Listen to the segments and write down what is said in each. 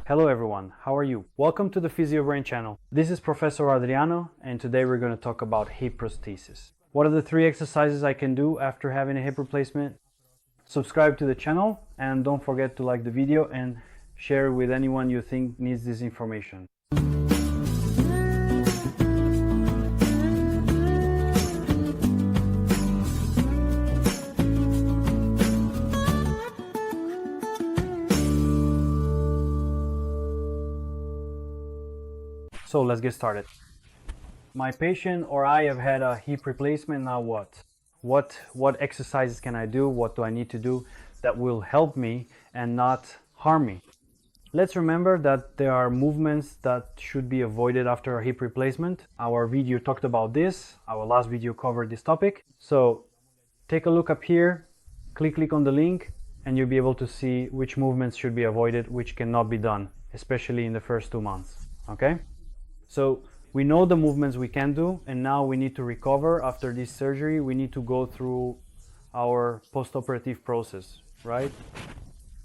Hello everyone, how are you? Welcome to the physioBRAIN channel. This is Professor Adriano, and today we're going to talk about hip prosthesis. What are the 3 exercises I can do after having a hip replacement? Subscribe to the channel and don't forget to like the video and share with anyone you think needs this information. So let's get started. My patient or I have had a hip replacement. Now what? What exercises can I do? What do I need to do that will help me and not harm me? Let's remember that there are movements that should be avoided after a hip replacement. Our video talked about this. Our last video covered this topic. So take a look up here, click on the link, and you'll be able to see which movements should be avoided, which cannot be done, especially in the first 2 months. Okay? So we know the movements we can do, and now we need to recover after this surgery. We need to go through our post-operative process, right?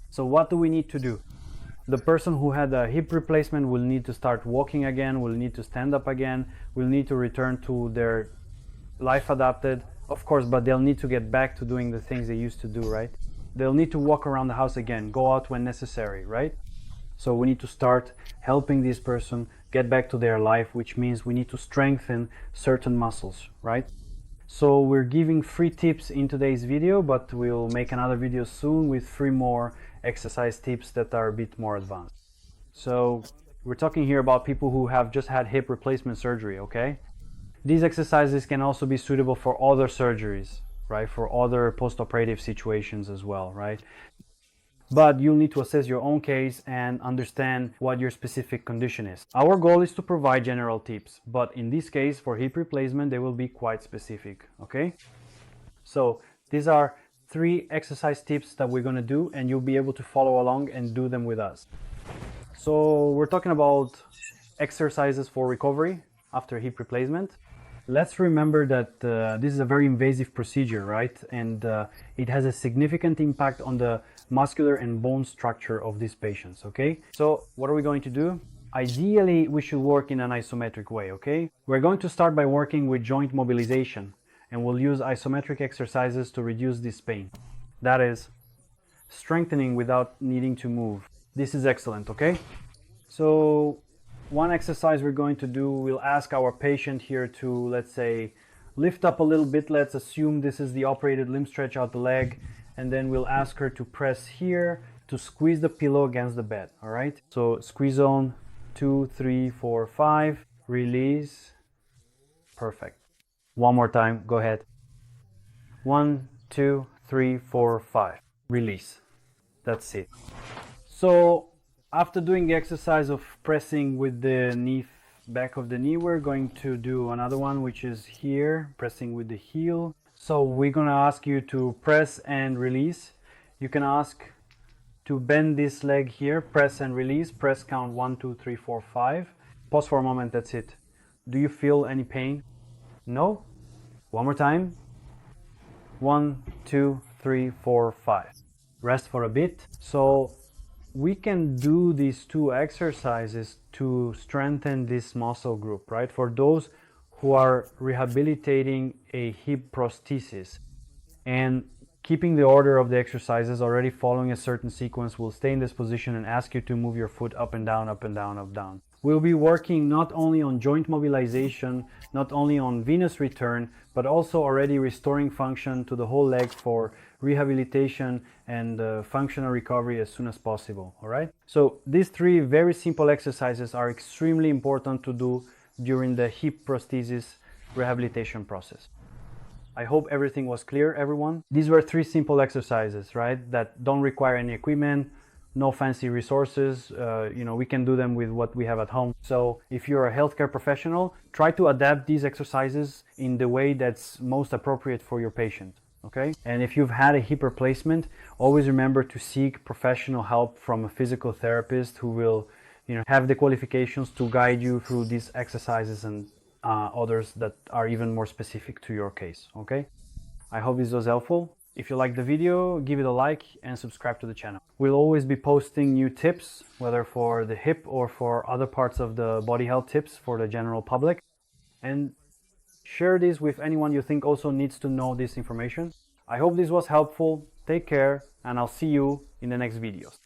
So what do we need to do? The person who had a hip replacement will need to start walking again, will need to stand up again, will need to return to their life adapted, of course, but they'll need to get back to doing the things they used to do, right? They'll need to walk around the house again, go out when necessary, right? So we need to start helping this person get back to their life, which means we need to strengthen certain muscles, right? So we're giving 3 tips in today's video, but we'll make another video soon with 3 more exercise tips that are a bit more advanced. So we're talking here about people who have just had hip replacement surgery, okay? These exercises can also be suitable for other surgeries, right? For other post-operative situations as well, right? But you'll need to assess your own case and understand what your specific condition is. Our goal is to provide general tips, but in this case, for hip replacement, they will be quite specific, okay? So these are 3 exercise tips that we're gonna do, and you'll be able to follow along and do them with us. So we're talking about exercises for recovery after hip replacement. Let's remember that this is a very invasive procedure, right? And it has a significant impact on the muscular and bone structure of these patients, okay? So what are we going to do? Ideally, we should work in an isometric way, okay? We're going to start by working with joint mobilization, and we'll use isometric exercises to reduce this pain. That is, strengthening without needing to move. This is excellent, okay? So one exercise we're going to do, we'll ask our patient here to, let's say, lift up a little bit. Let's assume this is the operated limb, stretch out the leg, and then we'll ask her to press here to squeeze the pillow against the bed, all right? So squeeze on 2, 3, 4, 5, release, perfect. One more time, go ahead. 1, 2, 3, 4, 5, release. That's it. So after doing the exercise of pressing with the knee, back of the knee, we're going to do another one, which is here, pressing with the heel. So we're gonna ask you to press and release. You can ask to bend this leg here, press and release, press count 1, 2, 3, 4, 5. Pause for a moment, that's it. Do you feel any pain? No? One more time. 1, 2, 3, 4, 5. Rest for a bit. So we can do these 2 exercises to strengthen this muscle group, right? For those who are rehabilitating a hip prosthesis, and keeping the order of the exercises, already following a certain sequence, will stay in this position and ask you to move your foot up and down, up and down, up, down. We'll be working not only on joint mobilization, not only on venous return, but also already restoring function to the whole leg for rehabilitation and functional recovery as soon as possible, all right? So these 3 very simple exercises are extremely important to do during the hip prosthesis rehabilitation process. I hope everything was clear, everyone. These were 3 simple exercises, right? That don't require any equipment, no fancy resources. We can do them with what we have at home. So if you're a healthcare professional, try to adapt these exercises in the way that's most appropriate for your patient, okay? And if you've had a hip replacement, always remember to seek professional help from a physical therapist who will have the qualifications to guide you through these exercises and others that are even more specific to your case, okay? I hope this was helpful. If you like the video, give it a like and subscribe to the channel. We'll always be posting new tips, whether for the hip or for other parts of the body health tips for the general public. And share this with anyone you think also needs to know this information. I hope this was helpful. Take care, and I'll see you in the next videos.